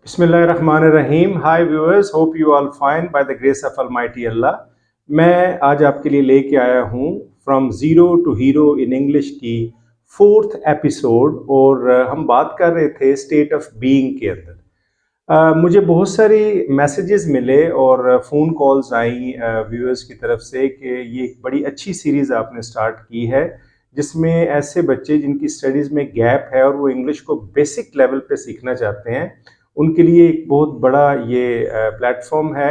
बिस्मिल्लाहिर्रहमानिर्रहीम। Hi viewers, hope you all fine by the grace of almighty Allah. मैं आज आपके लिए लेके आया हूँ from zero to hero in English की फोर्थ एपिसोड। और हम बात कर रहे थे स्टेट ऑफ बीइंग के अंदर। मुझे बहुत सारी मैसेजेस मिले और फ़ोन कॉल्स आई व्यूअर्स की तरफ से कि ये एक बड़ी अच्छी सीरीज़ आपने स्टार्ट की है जिसमें ऐसे बच्चे जिनकी स्टडीज़ में गैप है और वो इंग्लिश को बेसिक लेवल पे सीखना चाहते हैं, उनके लिए एक बहुत बड़ा ये प्लेटफॉर्म है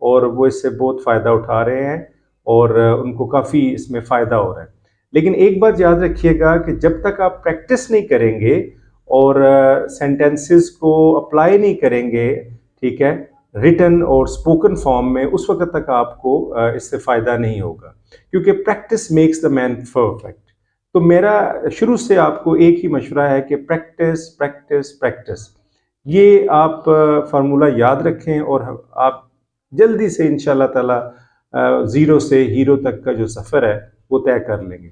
और वो इससे बहुत फ़ायदा उठा रहे हैं और उनको काफ़ी इसमें फ़ायदा हो रहा है। लेकिन एक बात याद रखिएगा कि जब तक आप प्रैक्टिस नहीं करेंगे और सेंटेंसेस को अप्लाई नहीं करेंगे, ठीक है, रिटन और स्पोकन फॉर्म में, उस वक्त तक आपको इससे फ़ायदा नहीं होगा, क्योंकि practice makes the man perfect. तो मेरा शुरू से आपको एक ही मशवरा है कि प्रैक्टिस प्रैक्टिस प्रैक्टिस। ये आप फार्मूला याद रखें और आप जल्दी से इंशाल्लाह ताला ज़ीरो से हीरो तक का जो सफ़र है वो तय कर लेंगे।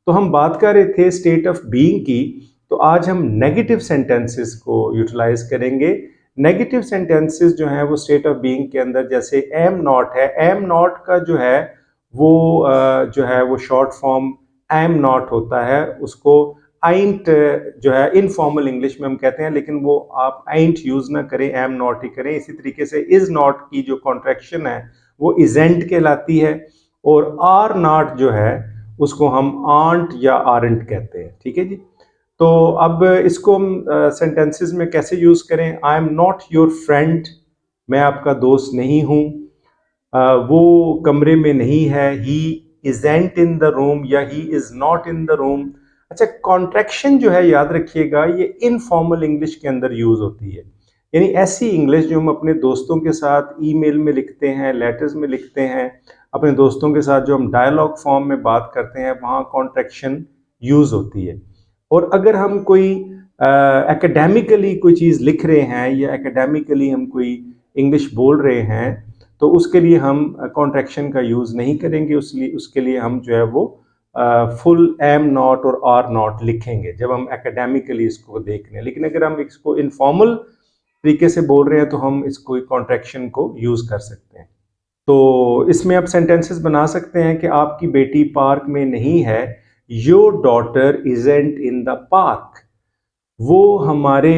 तो हम बात कर रहे थे स्टेट ऑफ बीइंग की, तो आज हम नेगेटिव सेंटेंसेस को यूटिलाइज करेंगे। नेगेटिव सेंटेंसेस जो हैं वो स्टेट ऑफ बीइंग के अंदर, जैसे एम नॉट है, एम नॉट का जो है वो शॉर्ट फॉर्म एम नॉट होता है। उसको आइंट जो है इनफॉर्मल इंग्लिश में हम कहते हैं, लेकिन वो आप आइंट यूज ना करें, एम नॉट ही करें। इसी तरीके से इज नॉट की जो कॉन्ट्रैक्शन है वो इजेंट कहलाती है, और आर नॉट जो है उसको हम आंट या आरंट कहते हैं। ठीक है जी। तो अब इसको हम सेंटेंसेस में कैसे यूज करें? I am not your friend, मैं आपका दोस्त नहीं हूँ। वो कमरे में नहीं है, he isn't in the room या he is not in the room. अच्छा, कॉन्ट्रैक्शन जो है याद रखिएगा, ये इनफॉर्मल इंग्लिश के अंदर यूज होती है, यानी ऐसी इंग्लिश जो हम अपने दोस्तों के साथ ईमेल में लिखते हैं, लेटर्स में लिखते हैं, अपने दोस्तों के साथ जो हम डायलॉग फॉर्म में बात करते हैं, वहाँ कॉन्ट्रैक्शन यूज होती है। और अगर हम कोई एकेडमिकली कोई चीज़ लिख रहे हैं या एकेडमिकली हम कोई इंग्लिश बोल रहे हैं, तो उसके लिए हम कॉन्ट्रैक्शन का यूज़ नहीं करेंगे। उसके लिए हम जो है वो फुल एम नॉट और आर नॉट लिखेंगे जब हम एकेडमिकली इसको देख रहे हैं। लेकिन अगर हम इसको इनफॉर्मल तरीके से बोल रहे हैं तो हम इसको कॉन्ट्रैक्शन को यूज़ कर सकते हैं। तो इसमें आप सेंटेंसेस बना सकते हैं कि आपकी बेटी पार्क में नहीं है, your daughter isn't in the park. वो हमारे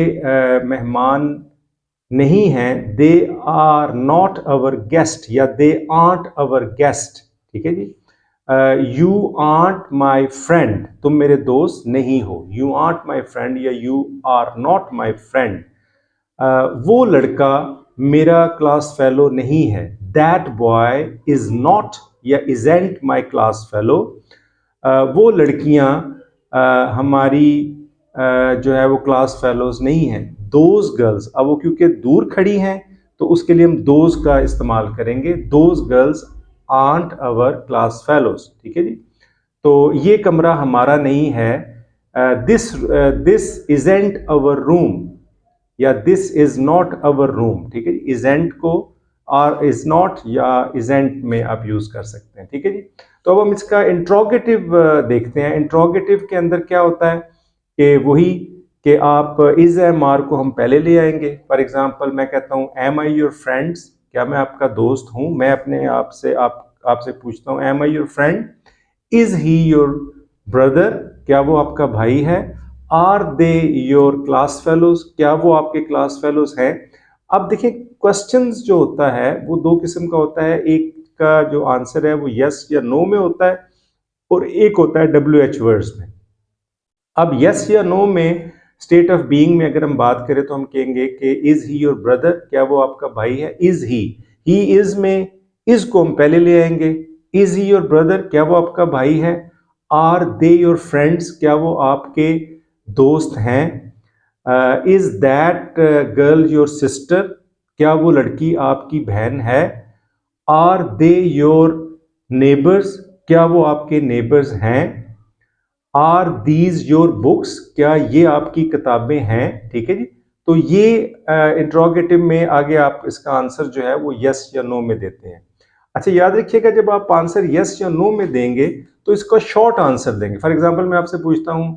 मेहमान नहीं हैं, they are not our guest या दे आर्ट अवर गेस्ट। ठीक है जी। यू आर्ट माई फ्रेंड, तुम मेरे दोस्त नहीं हो, यू आर्ट माई फ्रेंड या you are not my friend. वो लड़का मेरा क्लास फेलो नहीं है, दैट बॉय इज नॉट या इजेंट माई क्लास फेलो। वो लड़कियां हमारी जो है वो क्लास फेलोज नहीं हैं, दोज गर्ल्स। अब वो क्योंकि दूर खड़ी हैं तो उसके लिए हम दोज का इस्तेमाल करेंगे, those girls aren't our class fellows. ठीक है जी। तो ये कमरा हमारा नहीं है, दिस इजेंट अवर रूम या this is not our room. ठीक है जी। इजेंट को आर इज नॉट या इजेंट में आप यूज कर सकते हैं। ठीक है जी। तो अब हम इसका इंट्रोगेटिव देखते हैं। इंट्रोगेटिव के अंदर क्या होता है कि वही कि आप इज एम आर को हम पहले ले आएंगे। फॉर एग्जाम्पल मैं कहता हूँ एम आई योर फ्रेंड्स, क्या मैं आपका दोस्त हूँ? मैं अपने आपसे पूछता हूँ am I your friend. Is he your brother, क्या वो आपका भाई है? Are they your class fellows, क्या वो आपके क्लास फेलोज हैं? अब देखिए, क्वेश्चंस जो होता है वो दो किस्म का होता है। एक का जो आंसर है वो यस या नो में होता है और एक होता है WH वर्ड्स में। अब यस या नो में स्टेट ऑफ बीइंग में अगर हम बात करें तो हम कहेंगे कि इज ही योर ब्रदर, क्या वो आपका भाई है? इज ही इज में इज को हम पहले ले आएंगे। इज ही योर ब्रदर, क्या वो आपका भाई है? आर दे योर फ्रेंड्स, क्या वो आपके दोस्त हैं? Is that girl your sister, क्या वो लड़की आपकी बहन है? आर दे योर नेबर्स, क्या वो आपके नेबर्स हैं? आर दीज योर बुक्स, क्या ये आपकी किताबें हैं? ठीक है जी। तो ये इंट्रोगेटिव में आगे आप इसका आंसर जो है वो यस या नो में देते हैं। अच्छा, याद रखिएगा जब आप आंसर यस या नो में देंगे तो इसका शॉर्ट आंसर देंगे। फॉर एग्जाम्पल मैं आपसे पूछता हूँ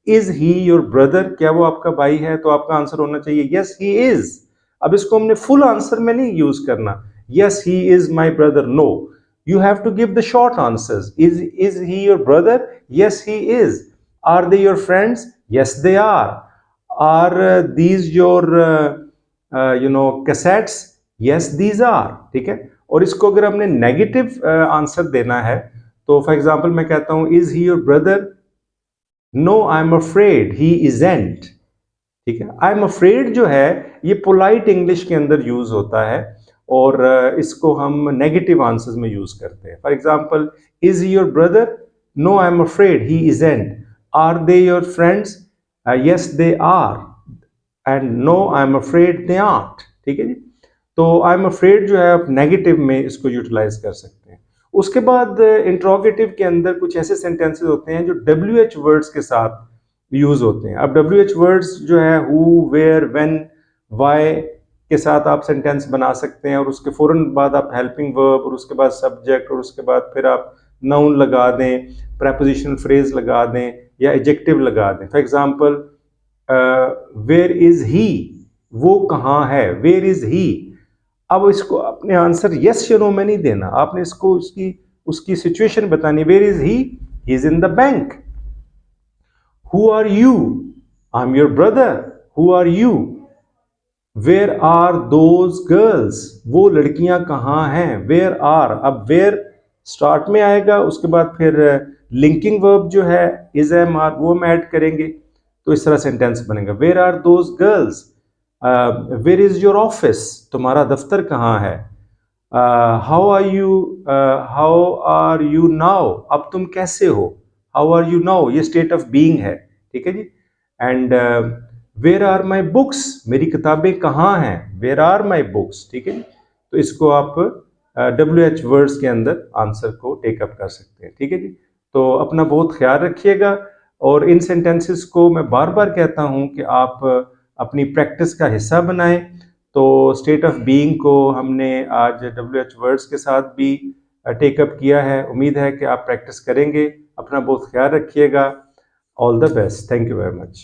इज ही योर ब्रदर, क्या वो आपका भाई है? तो आपका आंसर होना चाहिए यस ही इज। अब इसको हमने फुल आंसर में नहीं यूज करना, yes he is my brother, no, you have to give the short answers. Is he your brother? Yes he is. Are they your friends? Yes they are these your cassettes? Yes these are. ठीक है, और इसको अगर हमने negative answer देना है तो for example मैं कहता हूं is he your brother? No I am afraid he isn't. ठीक है, आई एम अफ्रेड जो है ये पोलाइट इंग्लिश के अंदर यूज होता है और इसको हम नेगेटिव आंसर्स में यूज करते हैं। For example, is he your brother? No I am afraid he isn't. Are they your friends? Yes they are. And no I am afraid they aren't. ठीक है जी, तो आई एम अफ्रेड जो है आप नेगेटिव में इसको यूटिलाइज कर सकते हैं। उसके बाद इंट्रोगेटिव के अंदर कुछ ऐसे सेंटेंसेस होते हैं जो WH वर्ड्स के साथ यूज होते हैं। अब WH वर्ड्स जो है हु, वेयर, व्हेन, व्हाई के साथ आप सेंटेंस बना सकते हैं और उसके फौरन बाद आप हेल्पिंग वर्ब और उसके बाद सब्जेक्ट और उसके बाद फिर आप नाउन लगा दें, प्रेपोजिशनल फ्रेज लगा दें या एडजेक्टिव लगा दें। For example, where is he? वो कहाँ है? Where is he? अब इसको अपने आंसर यस या नो में नहीं देना, आपने इसको उसकी सिचुएशन बतानी। Where is he? He is in the bank. Who are you? I am your brother. Who are you? Where are those girls? वो लड़कियां कहाँ हैं? वेयर आर, अब वेयर स्टार्ट में आएगा, उसके बाद फिर लिंकिंग वर्ब जो है इज, एम, आर, वो हम ऐड करेंगे तो इस तरह सेंटेंस बनेगा। Where are those girls? Where is your office? तुम्हारा दफ्तर कहाँ है? How are you now? अब तुम कैसे हो? हाउ आर यू नाउ ये स्टेट ऑफ बीइंग है। ठीक है जी। And where are my books? मेरी किताबें कहाँ हैं? Where are my books. ठीक है जी, तो इसको आप WH वर्ड्स के अंदर आंसर को टेकअप कर सकते हैं। ठीक है जी, तो अपना बहुत ख्याल रखिएगा और इन सेंटेंसेस को मैं बार बार कहता हूं कि आप अपनी प्रैक्टिस का हिस्सा बनाएं। तो स्टेट ऑफ बीइंग को हमने आज WH वर्ड्स के साथ भी टेकअप किया है। उम्मीद है कि आप प्रैक्टिस करेंगे। अपना बहुत ख्याल रखिएगा। All the best. Thank you very much.